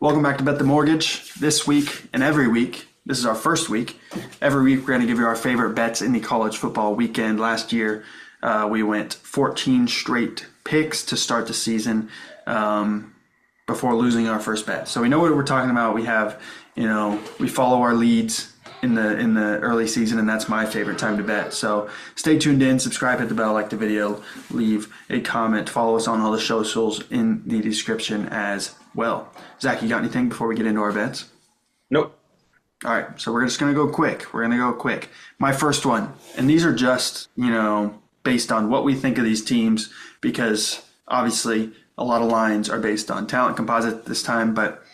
Welcome back to Bet the Mortgage. This week and every week, this is our first week. Every week we're going to give you our favorite bets in the college football weekend. Last year we went 14 straight picks to start the season before losing our first bet. So we know what we're talking about. We have, we follow our leads in the early season, and that's my favorite time to bet. So stay tuned in, subscribe, hit the bell, like the video, leave a comment, follow us on all the socials in the description as well. Zach, you got anything before we get into our bets? Nope. All right, so we're just going to go quick. My first one, and these are just, based on what we think of these teams, because obviously a lot of lines are based on talent composite this time, but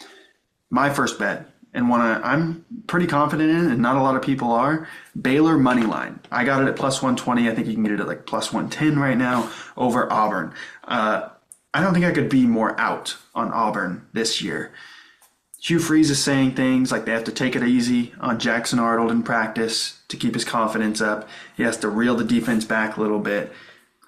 my first bet, and one I'm pretty confident in, and not a lot of people are, Baylor money line. I got it at plus 120. I think you can get it at like plus 110 right now over Auburn. I don't think I could be more out on Auburn this year. Hugh Freeze is saying things like they have to take it easy on Jackson Arnold in practice to keep his confidence up. He has to reel the defense back a little bit.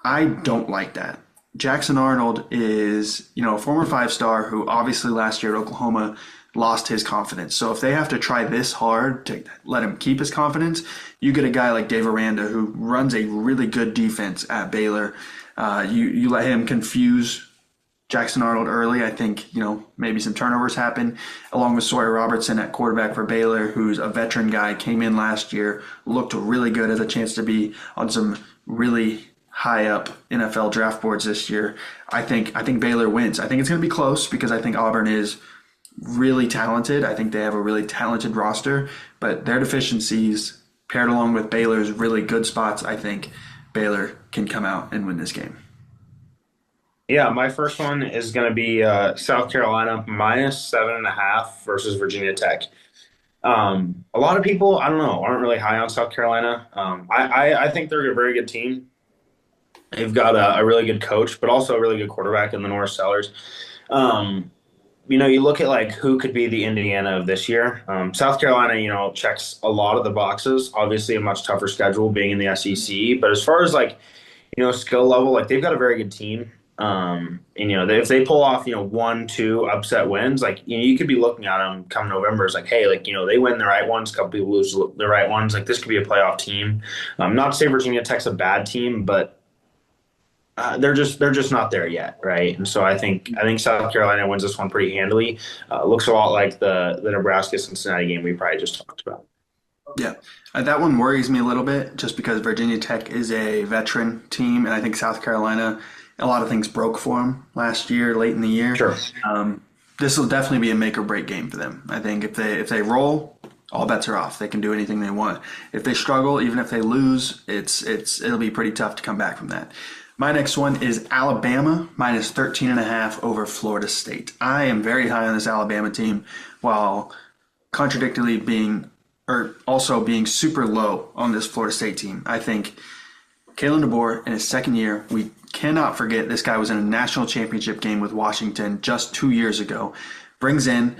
I don't like that. Jackson Arnold is, a former five-star who obviously last year at Oklahoma lost his confidence. So if they have to try this hard to let him keep his confidence, you get a guy like Dave Aranda who runs a really good defense at Baylor. You let him confuse Jackson Arnold early. I think, maybe some turnovers happen, along with Sawyer Robertson at quarterback for Baylor, who's a veteran guy, came in last year, looked really good, has a chance to be on some really high up NFL draft boards this year. I think Baylor wins. I think it's going to be close because I think Auburn is really talented. I think they have a really talented roster, but their deficiencies paired along with Baylor's really good spots, I think Baylor can come out and win this game. Yeah, my first one is going to be South Carolina minus 7.5 versus Virginia Tech. A lot of people, I don't know, aren't really high on South Carolina. I think they're a very good team. They've got a really good coach, but also a really good quarterback in the Norris Sellers. You look at who could be the Indiana of this year. South Carolina, checks a lot of the boxes. Obviously, a much tougher schedule being in the SEC. But as far as skill level, they've got a very good team. If they pull off 1-2 upset wins, you could be looking at them come November as hey, they win the right ones, a couple people lose the right ones. This could be a playoff team. Not to say Virginia Tech's a bad team, but they're just not there yet, right? And so I think South Carolina wins this one pretty handily. Looks a lot like the Nebraska-Cincinnati game we probably just talked about. Yeah, that one worries me a little bit just because Virginia Tech is a veteran team, and I think South Carolina, a lot of things broke for them last year, late in the year. Sure. This will definitely be a make or break game for them. I think if they roll, all bets are off. They can do anything they want. If they struggle, even if they lose, it'll be pretty tough to come back from that. My next one is Alabama minus 13.5 over Florida State. I am very high on this Alabama team, while contradictorily also being super low on this Florida State team. I think Kalen DeBoer in his second year, we cannot forget this guy was in a national championship game with Washington just 2 years ago. Brings in,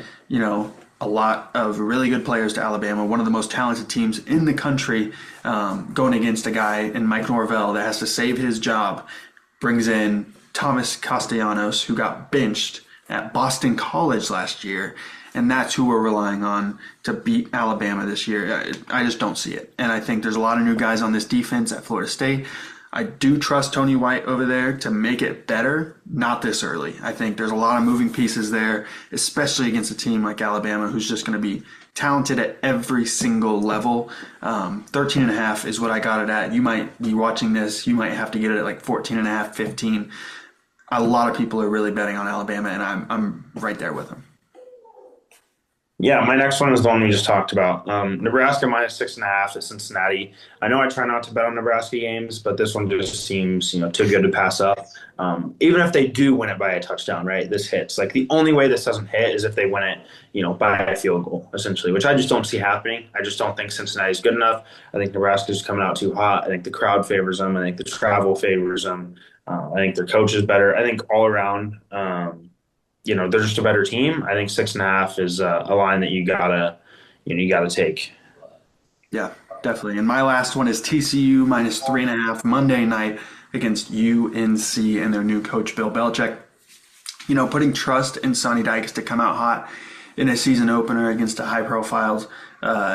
a lot of really good players to Alabama, one of the most talented teams in the country, going against a guy in Mike Norvell that has to save his job. Brings in Thomas Castellanos, who got benched at Boston College last year, and that's who we're relying on to beat Alabama this year. I just don't see it. And I think there's a lot of new guys on this defense at Florida State. I do trust Tony White over there to make it better, not this early. I think there's a lot of moving pieces there, especially against a team like Alabama, who's just going to be talented at every single level. 13.5 is what I got it at. You might be watching this. You might have to get it at 14.5, 15. A lot of people are really betting on Alabama, and I'm right there with them. Yeah, my next one is the one we just talked about. Nebraska minus 6.5 at Cincinnati. I know I try not to bet on Nebraska games, but this one just seems, too good to pass up. Even if they do win it by a touchdown, right? This hits. The only way this doesn't hit is if they win it, by a field goal, essentially, which I just don't see happening. I just don't think Cincinnati's good enough. I think Nebraska's coming out too hot. I think the crowd favors them. I think the travel favors them. I think their coach is better. I think all around, they're just a better team. I think 6.5 is a line that you gotta take. Yeah, definitely. And my last one is TCU minus 3.5 Monday night against UNC and their new coach Bill Belichick. putting trust in Sonny Dykes to come out hot in a season opener against a high-profile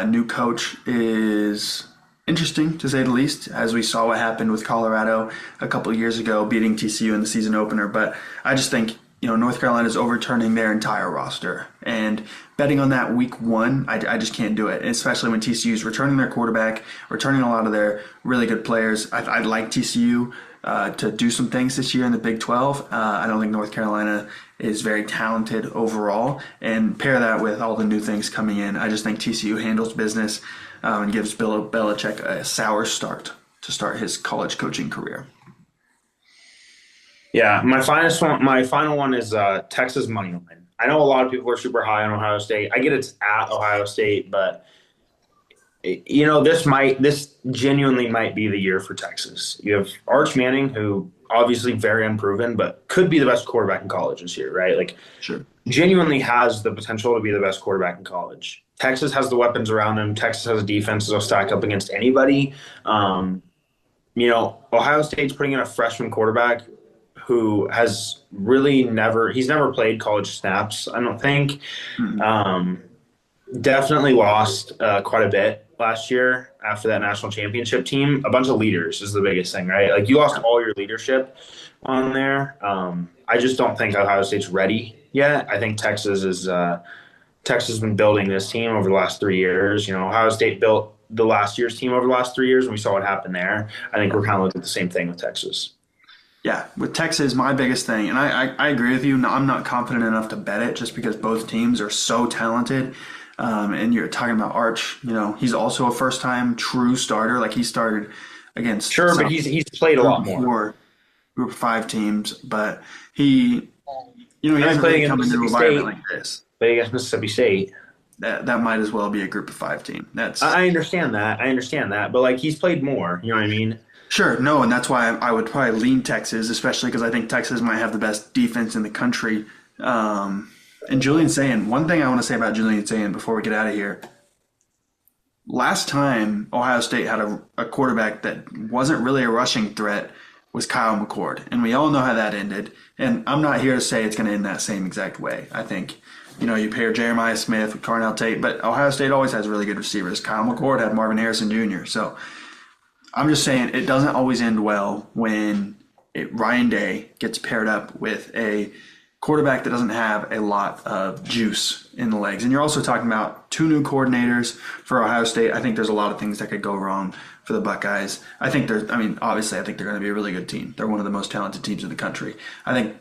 new coach is interesting, to say the least, as we saw what happened with Colorado a couple of years ago, beating TCU in the season opener. But I just think, North Carolina is overturning their entire roster. And betting on that week one, I just can't do it, and especially when TCU is returning their quarterback, returning a lot of their really good players. I'd like TCU to do some things this year in the Big 12. I don't think North Carolina is very talented overall. And pair that with all the new things coming in, I just think TCU handles business and gives Bill Belichick a sour start to start his college coaching career. Yeah, my final one is Texas money line. I know a lot of people are super high on Ohio State. I get it's at Ohio State, but this genuinely might be the year for Texas. You have Arch Manning, who obviously very unproven, but could be the best quarterback in college this year, right? Like, Sure. Genuinely has the potential to be the best quarterback in college. Texas has the weapons around him. Texas has a defense that'll stack up against anybody. Ohio State's putting in a freshman quarterback who has he's never played college snaps, I don't think. Definitely lost quite a bit last year after that national championship team. A bunch of leaders is the biggest thing, right? Like, you lost all your leadership on there. I just don't think Ohio State's ready yet. I think Texas has been building this team over the last 3 years. Ohio State built the last year's team over the last 3 years, and we saw what happened there. I think we're kind of looking at the same thing with Texas. Yeah, with Texas, my biggest thing, and I agree with you, I'm not confident enough to bet it just because both teams are so talented. And you're talking about Arch, he's also a first-time true starter. Like, he started against but he's played a lot more. Group of 5 teams, but he hasn't played really come into an environment like this. But against Mississippi State. That might as well be a group of 5 team. I understand that, but like, he's played more. You know what I mean? Sure, no, and that's why I would probably lean Texas, especially because I think Texas might have the best defense in the country. And Julian Sayin, one thing I want to say about Julian Sayin before we get out of here. Last time Ohio State had a quarterback that wasn't really a rushing threat was Kyle McCord. And we all know how that ended. And I'm not here to say it's going to end that same exact way. I think, you pair Jeremiah Smith with Carnell Tate, but Ohio State always has really good receivers. Kyle McCord had Marvin Harrison Jr. So I'm just saying it doesn't always end well when Ryan Day gets paired up with a quarterback that doesn't have a lot of juice in the legs. And you're also talking about 2 new coordinators for Ohio State. I think there's a lot of things that could go wrong for the Buckeyes. Obviously, I think they're going to be a really good team. They're one of the most talented teams in the country. I think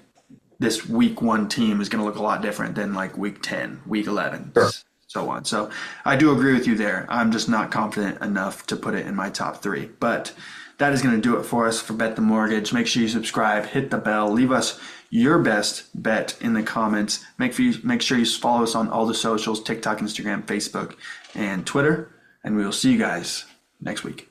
this week 1 team is going to look a lot different than like week 10, week 11, sure, so on. So I do agree with you there. I'm just not confident enough to put it in my top 3. But that is going to do it for us for Bet the Mortgage. Make sure you subscribe, hit the bell, leave us your best bet in the comments. Make sure you follow us on all the socials, TikTok, Instagram, Facebook, and Twitter. And we will see you guys next week.